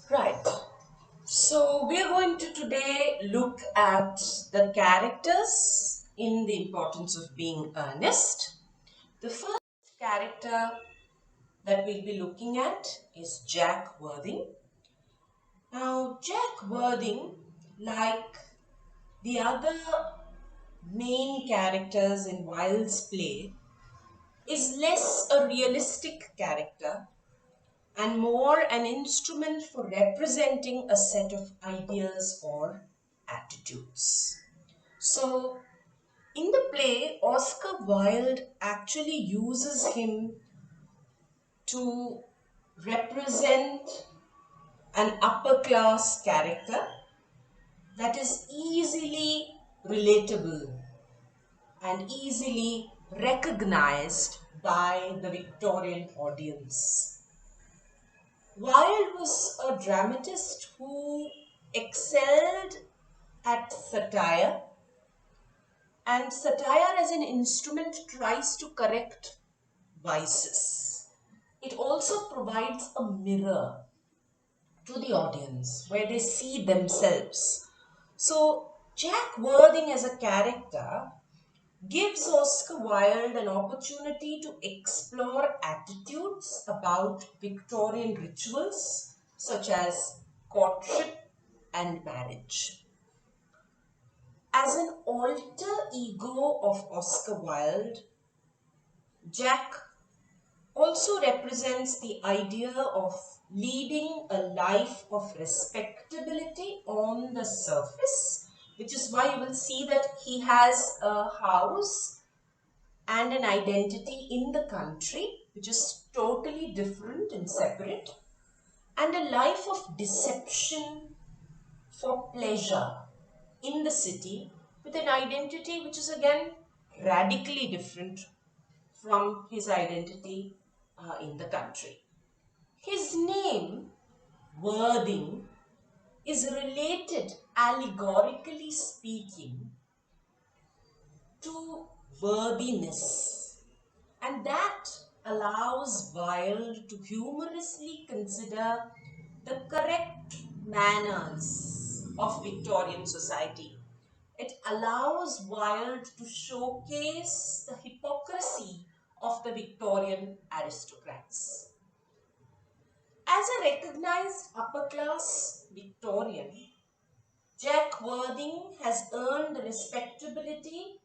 Right. So we are going to today look at the characters in the importance of being earnest. The first character that we'll be looking at is Jack Worthing. Now, Jack Worthing, like the other main characters in Wilde's play, is less a realistic character and more an instrument for representing a set of ideas or attitudes. So, in the play, Oscar Wilde actually uses him to represent an upper class character that is easily relatable and easily recognized by the Victorian audience. Wilde was a dramatist who excelled at satire, and satire as an instrument tries to correct vices. It also provides a mirror to the audience where they see themselves. So, Jack Worthing as a character gives Oscar Wilde an opportunity to explore attitudes about Victorian rituals such as courtship and marriage. As an alter ego of Oscar Wilde, Jack also represents the idea of leading a life of respectability on the surface, which is why you will see that he has a house and an identity in the country, which is totally different and separate, and a life of deception for pleasure in the city with an identity which is again radically different from his identity in the country. His name, Worthing, is related, allegorically speaking, to worthiness, and that allows Wilde to humorously consider the correct manners of Victorian society. It allows Wilde to showcase the hypocrisy of the Victorian aristocrats. As a recognized upper class Victorian, Jack Worthing has earned respectability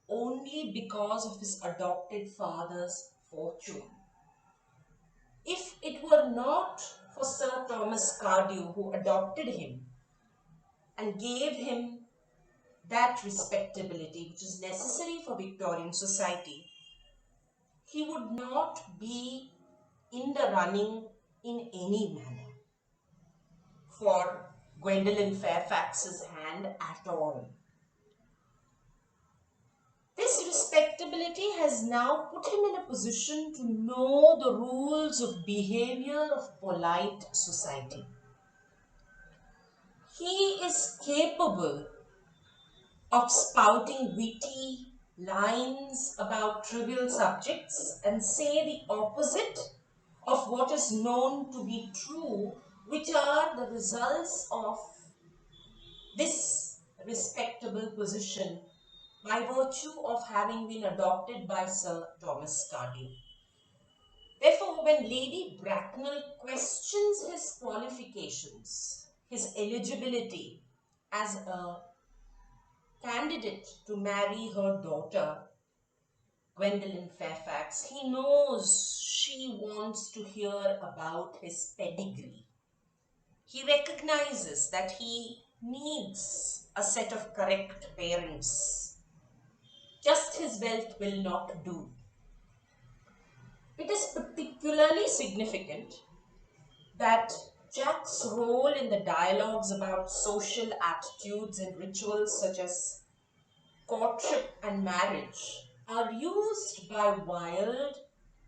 only because of his adopted father's fortune. If it were not for Sir Thomas Cardew, who adopted him and gave him that respectability which is necessary for Victorian society, he would not be in the running in any manner for Gwendolen Fairfax's hand at all. This respectability has now put him in a position to know the rules of behavior of polite society. He is capable of spouting witty lines about trivial subjects and say the opposite of what is known to be true, which are the results of this respectable position by virtue of having been adopted by Sir Thomas Cardew. Therefore, when Lady Bracknell questions his qualifications, his eligibility as a candidate to marry her daughter, Gwendolen Fairfax, he knows she wants to hear about his pedigree. He recognizes that he needs a set of correct parents. Just his wealth will not do. It is particularly significant that Jack's role in the dialogues about social attitudes and rituals such as courtship and marriage are used by Wilde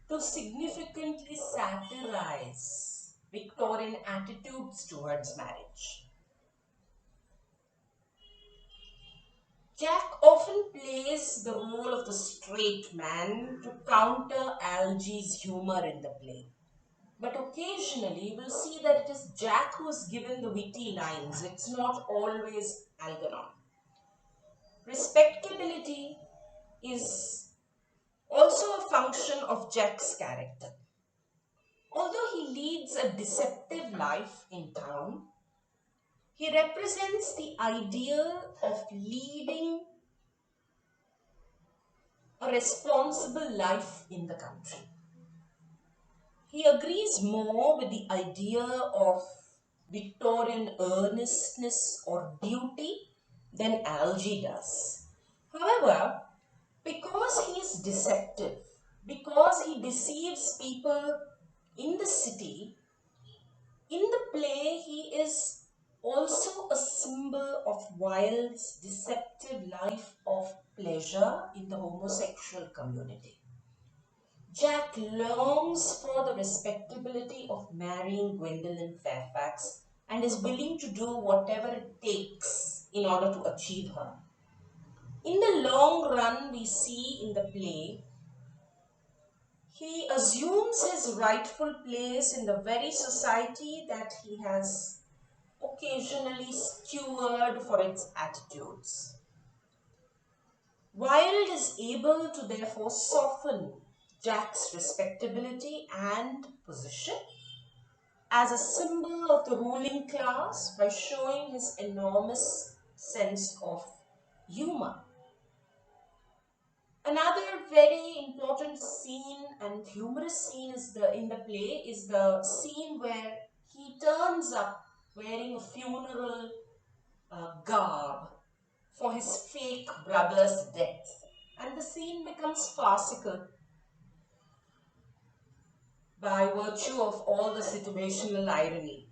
to significantly satirize Victorian attitudes towards marriage. Jack often plays the role of the straight man to counter Algy's humor in the play. But occasionally we'll see that it is Jack who is given the witty lines. It's not always Algernon. Respectability is also a function of Jack's character. Although he leads a deceptive life in town, he represents the ideal of leading a responsible life in the country. He agrees more with the idea of Victorian earnestness or duty than Algy does. However, because he is deceptive, because he deceives people in the city, in the play he is also a symbol of Wilde's deceptive life of pleasure in the homosexual community. Jack longs for the respectability of marrying Gwendolen Fairfax and is willing to do whatever it takes in order to achieve her. In the long run, we see in the play, he assumes his rightful place in the very society that he has occasionally skewered for its attitudes. Wilde is able to therefore soften Jack's respectability and position as a symbol of the ruling class by showing his enormous sense of humor. Another very important scene and humorous scene in the play is the scene where he turns up wearing a funeral garb for his fake brother's death. And the scene becomes farcical by virtue of all the situational irony.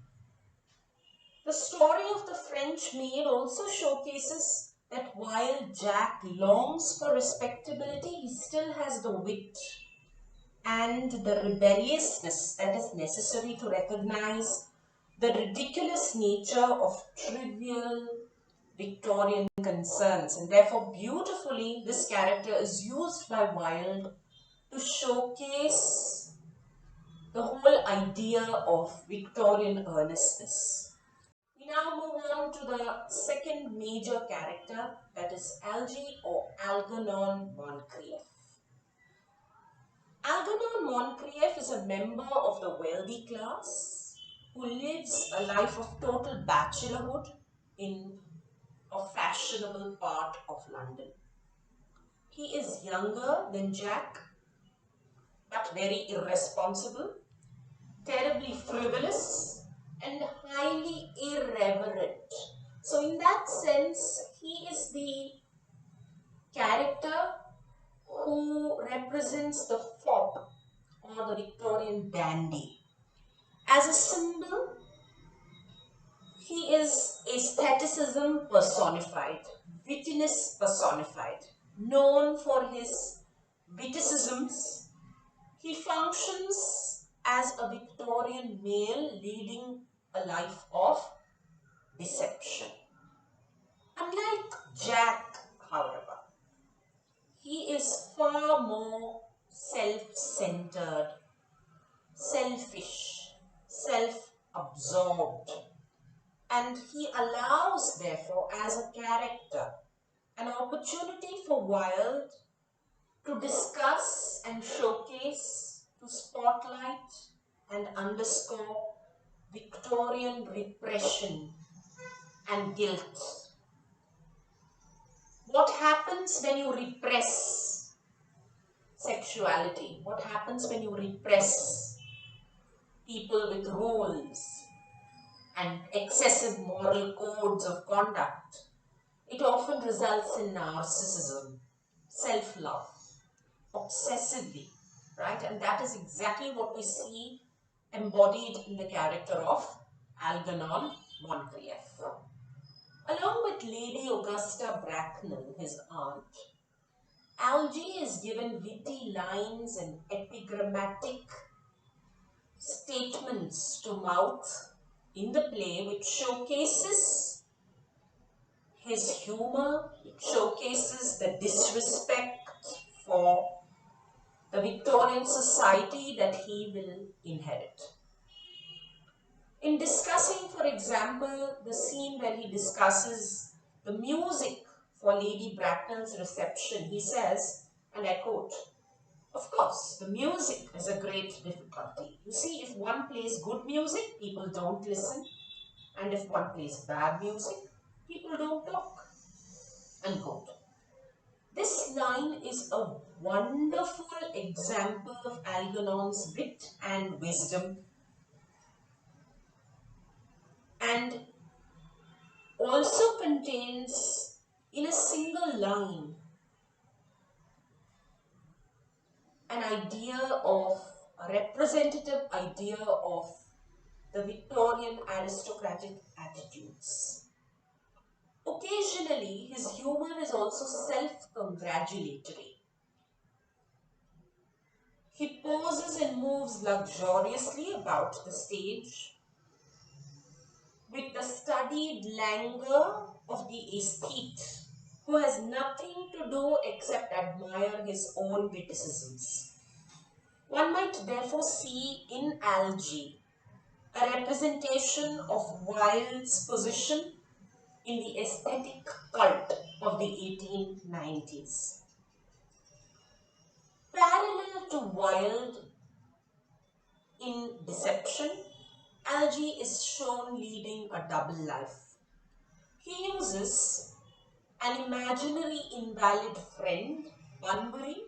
The story of the French maid also showcases that while Jack longs for respectability, he still has the wit and the rebelliousness that is necessary to recognize the ridiculous nature of trivial Victorian concerns. And therefore, beautifully, this character is used by Wilde to showcase the whole idea of Victorian earnestness. We now move on to the second major character, that is Algy or Algernon Moncrieff. Algernon Moncrieff is a member of the wealthy class who lives a life of total bachelorhood in a fashionable part of London. He is younger than Jack, but very irresponsible, terribly frivolous, and highly irreverent. So in that sense, he is the character who represents the fop or the Victorian dandy. As a symbol, he is aestheticism personified, wittiness personified. Known for his witticisms, he functions as a Victorian male leading a life of deception. Unlike Jack, however, he is far more self-centered, selfish, self-absorbed, and he allows, therefore, as a character, an opportunity for Wilde to discuss and showcase, to spotlight and underscore Victorian repression and guilt. What happens when you repress sexuality? What happens when you repress people with rules and excessive moral codes of conduct? It often results in narcissism, self-love, obsessively, right? And that is exactly what we see embodied in the character of Algernon Moncrieff. Along with Lady Augusta Bracknell, his aunt, Algy is given witty lines and epigrammatic statements to mouth in the play, which showcases his humor, it showcases the disrespect for the Victorian society that he will inherit. In discussing, for example, the scene where he discusses the music for Lady Bracknell's reception, he says, and I quote, "Of course, the music is a great difficulty. You see, if one plays good music, people don't listen. And if one plays bad music, people don't talk." Unquote. This line is a wonderful example of Algernon's wit and wisdom, and also contains in a single line an idea of a representative idea of the Victorian aristocratic attitudes. Occasionally, his humor is also self-congratulatory. He poses and moves luxuriously about the stage with the studied languor of the aesthete who has nothing to do except admire his own witticisms. One might therefore see in Algy a representation of Wilde's position in the aesthetic cult of the 1890s. Parallel to Wilde in Deception, Algy is shown leading a double life. He uses an imaginary invalid friend, Bunbury,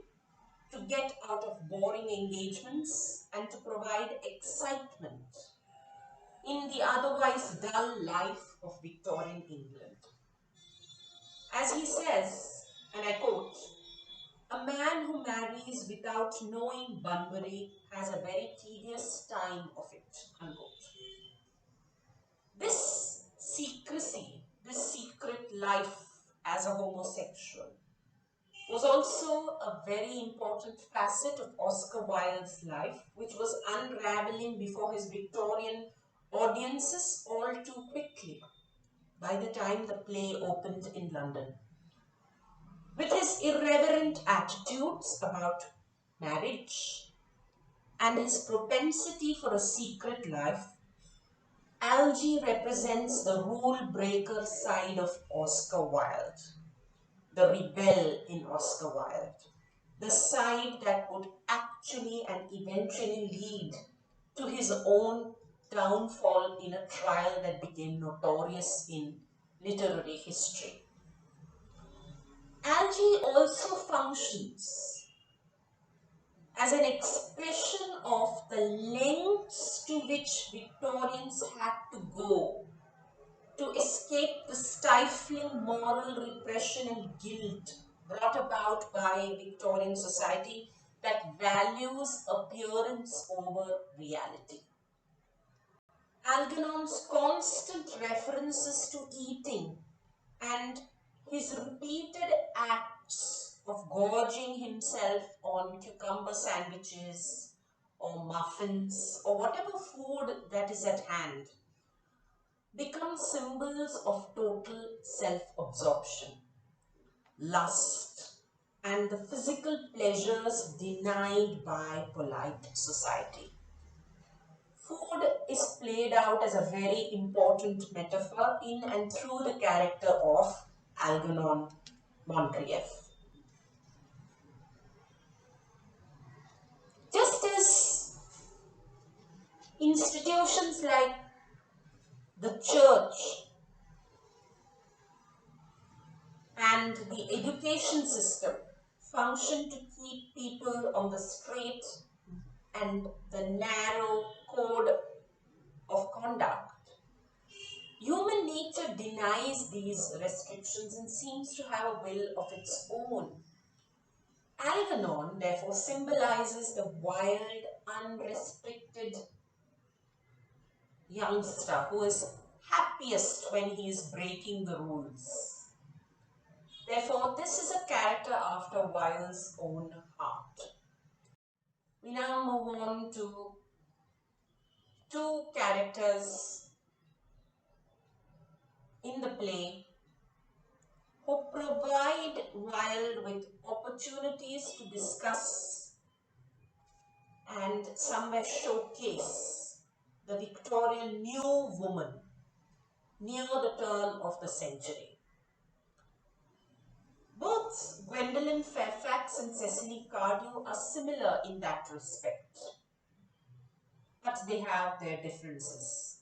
to get out of boring engagements and to provide excitement in the otherwise dull life of Victorian England. As he says, and I quote, "A man who marries without knowing Bunbury has a very tedious time of it." Unquote. This secrecy, this secret life as a homosexual, was also a very important facet of Oscar Wilde's life, which was unraveling before his Victorian audiences all too quickly by the time the play opened in London. With his irreverent attitudes about marriage and his propensity for a secret life, Algy represents the rule-breaker side of Oscar Wilde, the rebel in Oscar Wilde, the side that would actually and eventually lead to his own downfall in a trial that became notorious in literary history. Algy also functions as an expression of the lengths to which Victorians had to go to escape the stifling moral repression and guilt brought about by Victorian society that values appearance over reality. Algernon's constant references to eating and his repeated acts of gorging himself on cucumber sandwiches or muffins or whatever food that is at hand become symbols of total self-absorption, lust, and the physical pleasures denied by polite society. Food is played out as a very important metaphor in and through the character of Algernon Moncrieff. Just as institutions like the church and the education system function to keep people on the straight and the narrow code of conduct, human nature denies these restrictions and seems to have a will of its own. Algernon, therefore, symbolizes the wild, unrestricted youngster who is happiest when he is breaking the rules. Therefore, this is a character after Wilde's own heart. We now move on to two characters in the play who provide Wilde with opportunities to discuss and somewhere showcase the Victorian Victorian new woman near the turn of the century. Both Gwendolyn Fairfax and Cecily Cardew are similar in that respect, but they have their differences.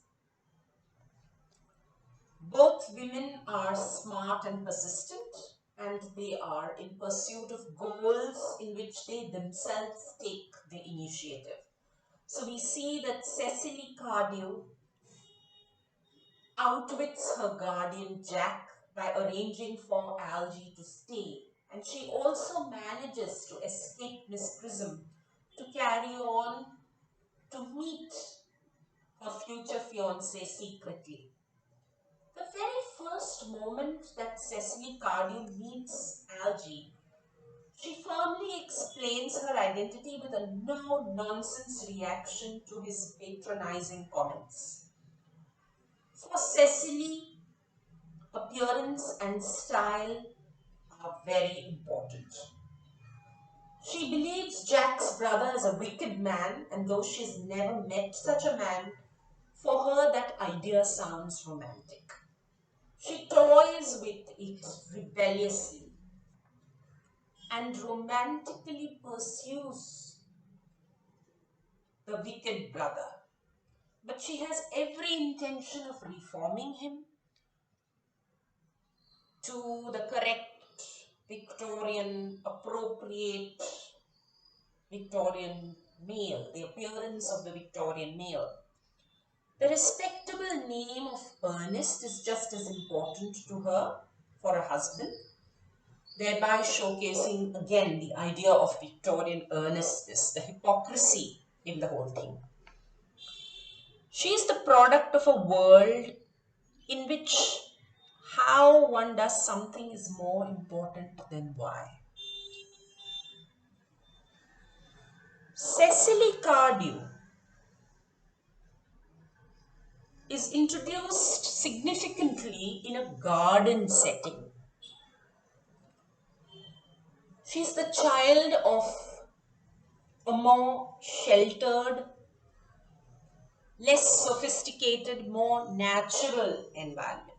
Both women are smart and persistent, and they are in pursuit of goals in which they themselves take the initiative. So we see that Cecily Cardew outwits her guardian Jack by arranging for Algy to stay, and she also manages to escape Miss Prism to carry on to meet her future fiancé secretly. The very first moment that Cecily Cardew meets Algy, she firmly explains her identity with a no-nonsense reaction to his patronizing comments. For Cecily, appearance and style are very important. She believes Jack's brother is a wicked man, and though she's never met such a man, for her that idea sounds romantic. She toys with it rebelliously and romantically pursues the wicked brother. But she has every intention of reforming him to the correct Victorian, appropriate Victorian male, the appearance of the Victorian male. The respectable name of Ernest is just as important to her for a husband, thereby showcasing again the idea of Victorian earnestness, the hypocrisy in the whole thing. She is the product of a world in which how one does something is more important than why. Cecily Cardew is introduced significantly in a garden setting. She's the child of a more sheltered, less sophisticated, more natural environment.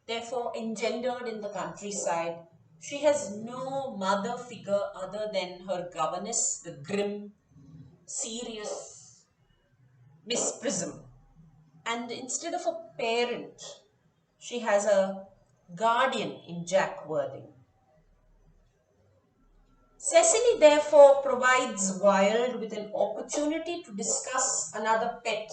Therefore, engendered in the countryside, she has no mother figure other than her governess, the grim, serious Miss Prism. And instead of a parent, she has a guardian in Jack Worthing. Cecily therefore provides Wilde with an opportunity to discuss another pet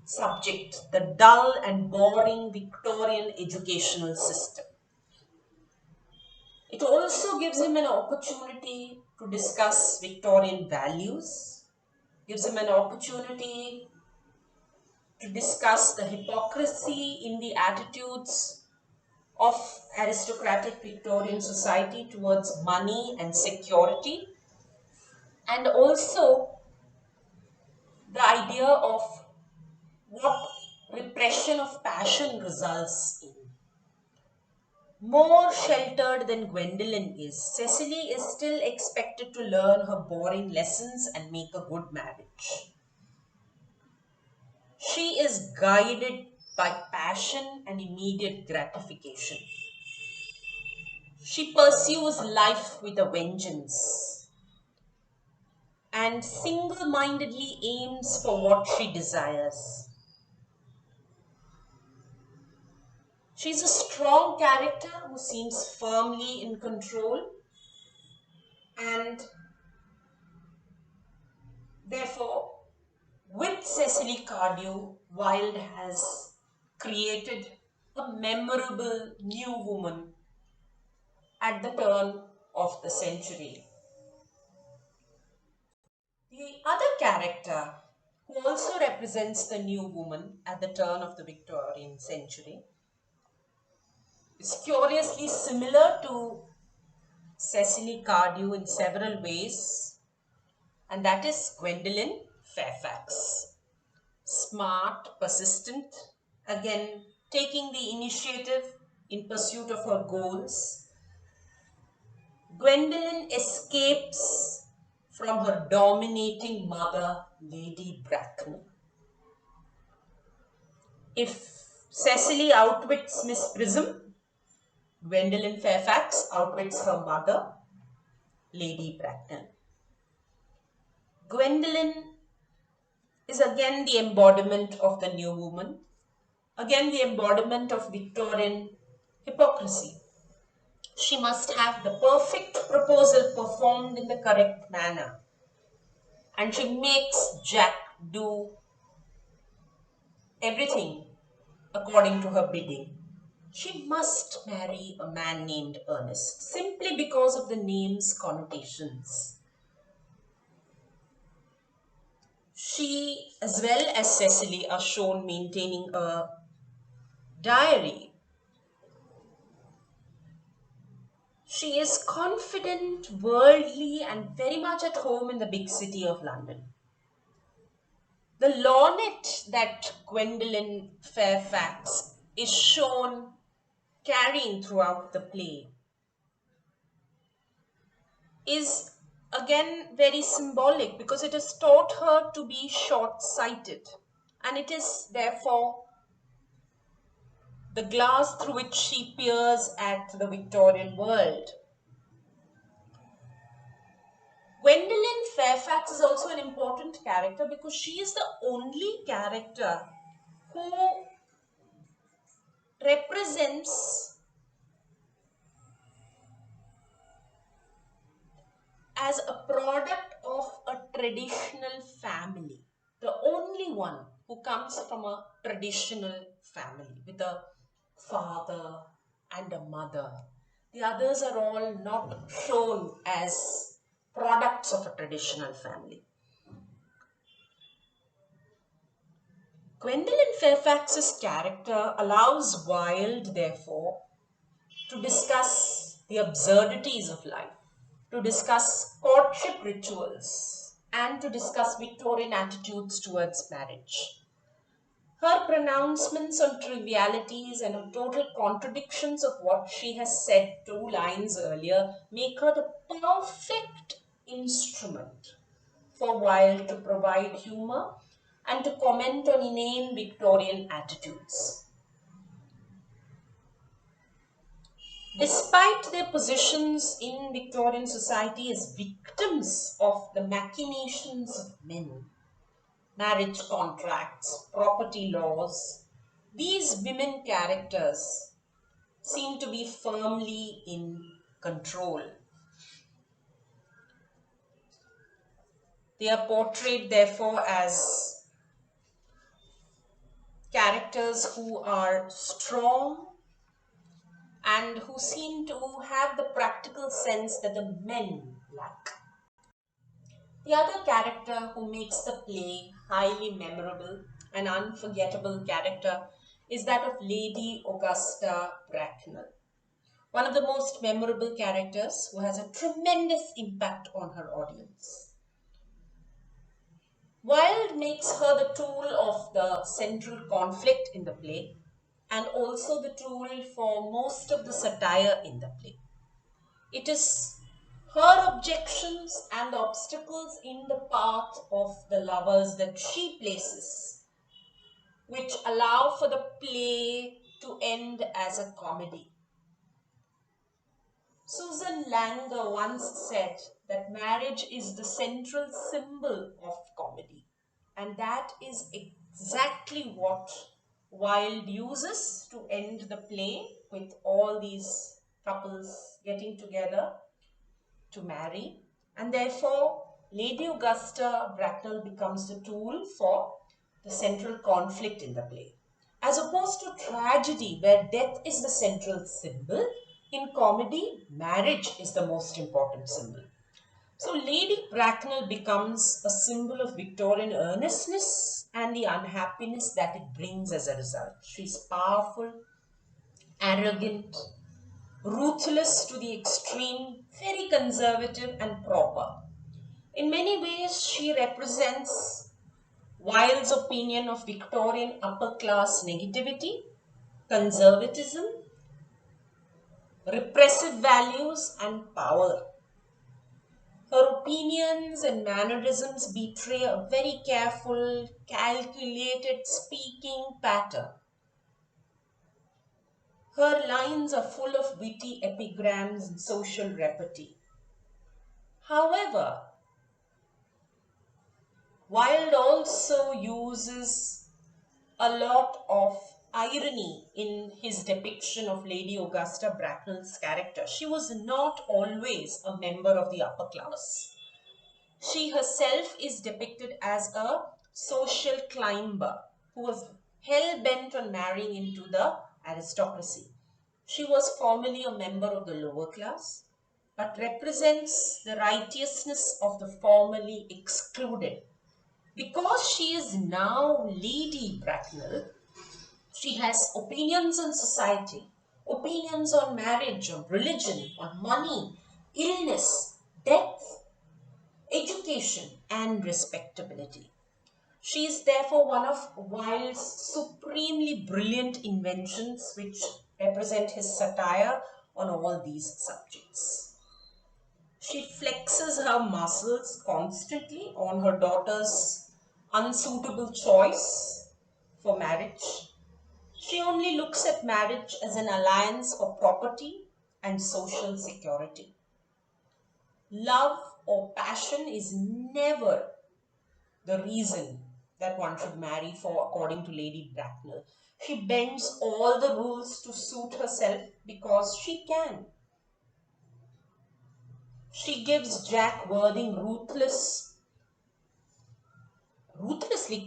subject, the dull and boring Victorian educational system. It also gives him an opportunity to discuss Victorian values, gives him an opportunity to discuss the hypocrisy in the attitudes of aristocratic Victorian society towards money and security, and also the idea of what repression of passion results in. More sheltered than Gwendolyn is, Cecily is still expected to learn her boring lessons and make a good marriage. She is guided by passion and immediate gratification. She pursues life with a vengeance and single-mindedly aims for what she desires. She's a strong character who seems firmly in control, and therefore, with Cecily Cardew, Wilde has created a memorable new woman at the turn of the century. The other character who also represents the new woman at the turn of the Victorian century is curiously similar to Cecily Cardew in several ways, and that is Gwendolyn Fairfax. Smart, persistent, again taking the initiative in pursuit of her goals. Gwendolyn escapes from her dominating mother, Lady Bracknell. If Cecily outwits Miss Prism, Gwendolen Fairfax outwits her mother, Lady Bracknell. Gwendolen is again the embodiment of the new woman, again the embodiment of Victorian hypocrisy. She must have the perfect proposal performed in the correct manner, and she makes Jack do everything according to her bidding. She must marry a man named Ernest simply because of the name's connotations. She, as well as Cecily, are shown maintaining a diary. She is confident, worldly, and very much at home in the big city of London. The lorgnette that Gwendolen Fairfax is shown carrying throughout the play is again very symbolic because it has taught her to be short sighted, and it is therefore the glass through which she peers at the Victorian world. Gwendolen Fairfax is also an important character because she is the only character who represents as a product of a traditional family. The only one who comes from a traditional family with a father and a mother. The others are all not shown as products of a traditional family. Gwendolen Fairfax's character allows Wilde, therefore, to discuss the absurdities of life, to discuss courtship rituals, and to discuss Victorian attitudes towards marriage. Her pronouncements on trivialities and on total contradictions of what she has said 2 lines earlier make her the perfect instrument for Wilde to provide humor and to comment on inane Victorian attitudes. Despite their positions in Victorian society as victims of the machinations of men, marriage contracts, property laws, these women characters seem to be firmly in control. They are portrayed, therefore, as characters who are strong and who seem to have the practical sense that the men lack. The other character who makes the play highly memorable and unforgettable character is that of Lady Augusta Bracknell, one of the most memorable characters who has a tremendous impact on her audience. Wilde makes her the tool of the central conflict in the play and also the tool for most of the satire in the play. It is her objections and the obstacles in the path of the lovers that she places, which allow for the play to end as a comedy. Susan Langer once said that marriage is the central symbol of comedy, and that is exactly what Wilde uses to end the play with all these couples getting together to marry, and therefore Lady Augusta Bracknell becomes the tool for the central conflict in the play. As opposed to tragedy, where death is the central symbol, in comedy, marriage is the most important symbol. So Lady Bracknell becomes a symbol of Victorian earnestness and the unhappiness that it brings as a result. She's powerful, arrogant, ruthless to the extreme, very conservative and proper. In many ways, she represents Wilde's opinion of Victorian upper class negativity, conservatism, repressive values, and power. Her opinions and mannerisms betray a very careful, calculated speaking pattern. Her lines are full of witty epigrams and social repartee. However, Wilde also uses a lot of irony in his depiction of Lady Augusta Bracknell's character. She was not always a member of the upper class. She herself is depicted as a social climber who was hell bent on marrying into the aristocracy. She was formerly a member of the lower class, but represents the righteousness of the formerly excluded. Because she is now Lady Bracknell, she has opinions on society, opinions on marriage, on religion, on money, illness, death, education, and respectability. She is therefore one of Wilde's supremely brilliant inventions, which represent his satire on all these subjects. She flexes her muscles constantly on her daughter's unsuitable choice for marriage. She only looks at marriage as an alliance for property and social security. Love or passion is never the reason that one should marry for, according to Lady Bracknell. She bends all the rules to suit herself because she can. She gives Jack Worthing ruthlessly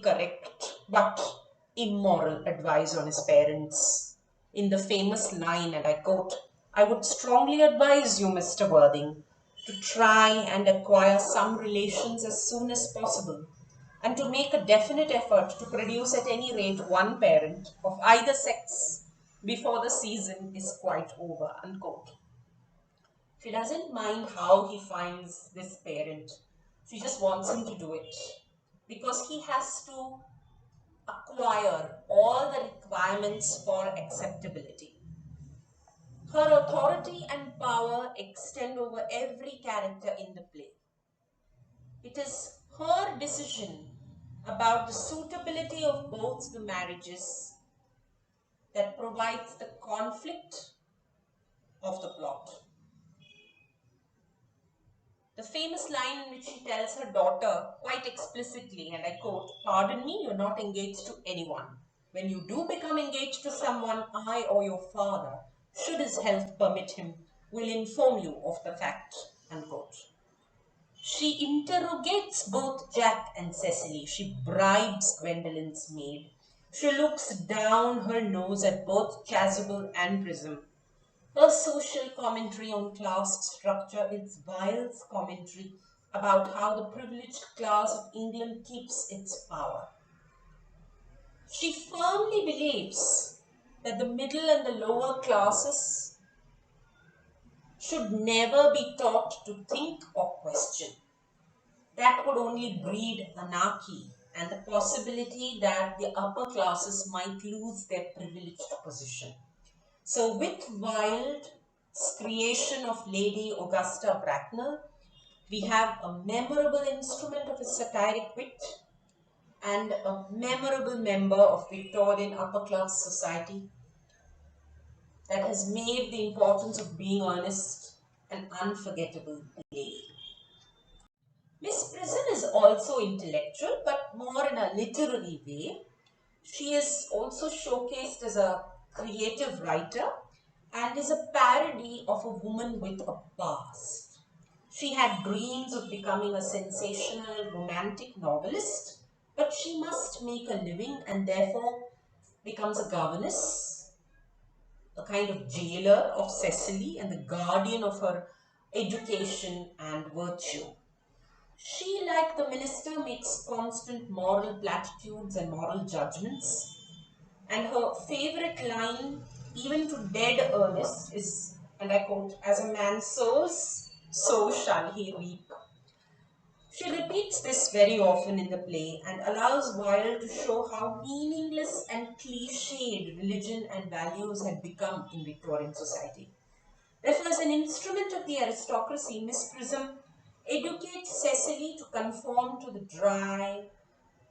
correct but immoral advice on his parents. In the famous line, and I quote, "I would strongly advise you, Mr. Worthing, to try and acquire some relations as soon as possible, and to make a definite effort to produce at any rate one parent of either sex before the season is quite over," unquote. She doesn't mind how he finds this parent. She just wants him to do it because he has to acquire all the requirements for acceptability. Her authority and power extend over every character in the play. It is her decision about the suitability of both the marriages that provides the conflict of the plot. The famous line in which she tells her daughter quite explicitly, and I quote, "Pardon me, you're not engaged to anyone. When you do become engaged to someone, I or your father, should his health permit him, will inform you of the fact," unquote. She interrogates both Jack and Cecily. She bribes Gwendolyn's maid. She looks down her nose at both Chasuble and Prism. Her social commentary on class structure is Wilde's commentary about how the privileged class of England keeps its power. She firmly believes that the middle and the lower classes should never be taught to think or question. That would only breed anarchy and the possibility that the upper classes might lose their privileged position. So, with Wilde's creation of Lady Augusta Bracknell, we have a memorable instrument of his satiric wit and a memorable member of Victorian upper class society that has made the importance of being earnest an unforgettable play. Miss Prison is also intellectual, but more in a literary way. She is also showcased as a creative writer and is a parody of a woman with a past. She had dreams of becoming a sensational romantic novelist, but she must make a living and therefore becomes a governess, a kind of jailer of Cecily and the guardian of her education and virtue. She, like the minister, makes constant moral platitudes and moral judgments. And her favorite line, even to dead earnest, is, and I quote, "As a man sows, so shall he reap." She repeats this very often in the play and allows Wilde to show how meaningless and cliched religion and values had become in Victorian society. Therefore, as an instrument of the aristocracy, Miss Prism educates Cecily to conform to the dry,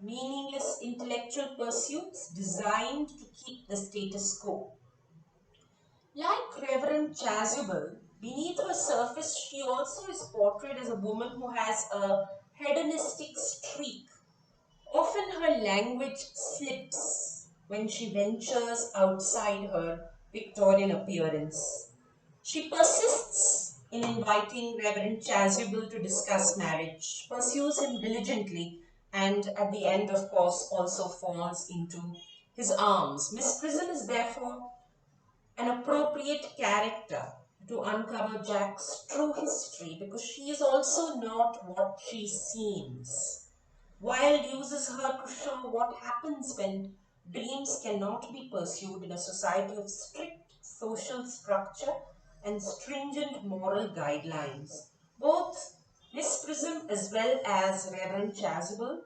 meaningless intellectual pursuits designed to keep the status quo. Like Reverend Chasuble, beneath her surface, she also is portrayed as a woman who has a hedonistic streak. Often her language slips when she ventures outside her Victorian appearance. She persists in inviting Reverend Chasuble to discuss marriage, pursues him diligently, and at the end, of course, also falls into his arms. Miss Prism is therefore an appropriate character to uncover Jack's true history because she is also not what she seems. Wilde uses her to show what happens when dreams cannot be pursued in a society of strict social structure and stringent moral guidelines. Both Miss Prism as well as Reverend Chasuble,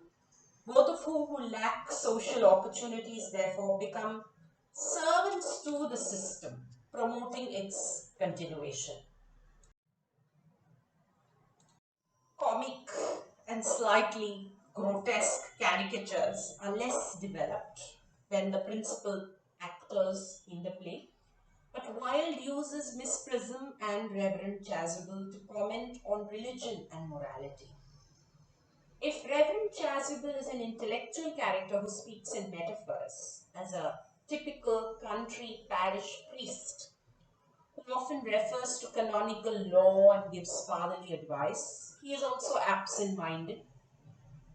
both of who lack social opportunities, therefore become servants to the system, promoting its continuation. Comic and slightly grotesque caricatures are less developed than the principal actors in the play, but Wilde uses Miss Prism and Reverend Chasuble to comment on religion and morality. If Reverend Chasuble is an intellectual character who speaks in metaphors, as a typical country parish priest who often refers to canonical law and gives fatherly advice, he is also absent minded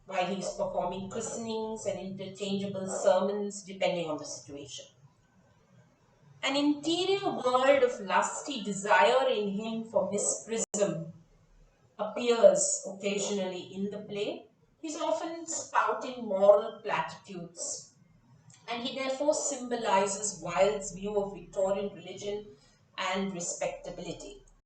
while he is performing christenings and interchangeable sermons depending on the situation. An interior world of lusty desire in him for Miss Prism appears occasionally in the play. He's often spouting moral platitudes, and he therefore symbolizes Wilde's view of Victorian religion and respectability.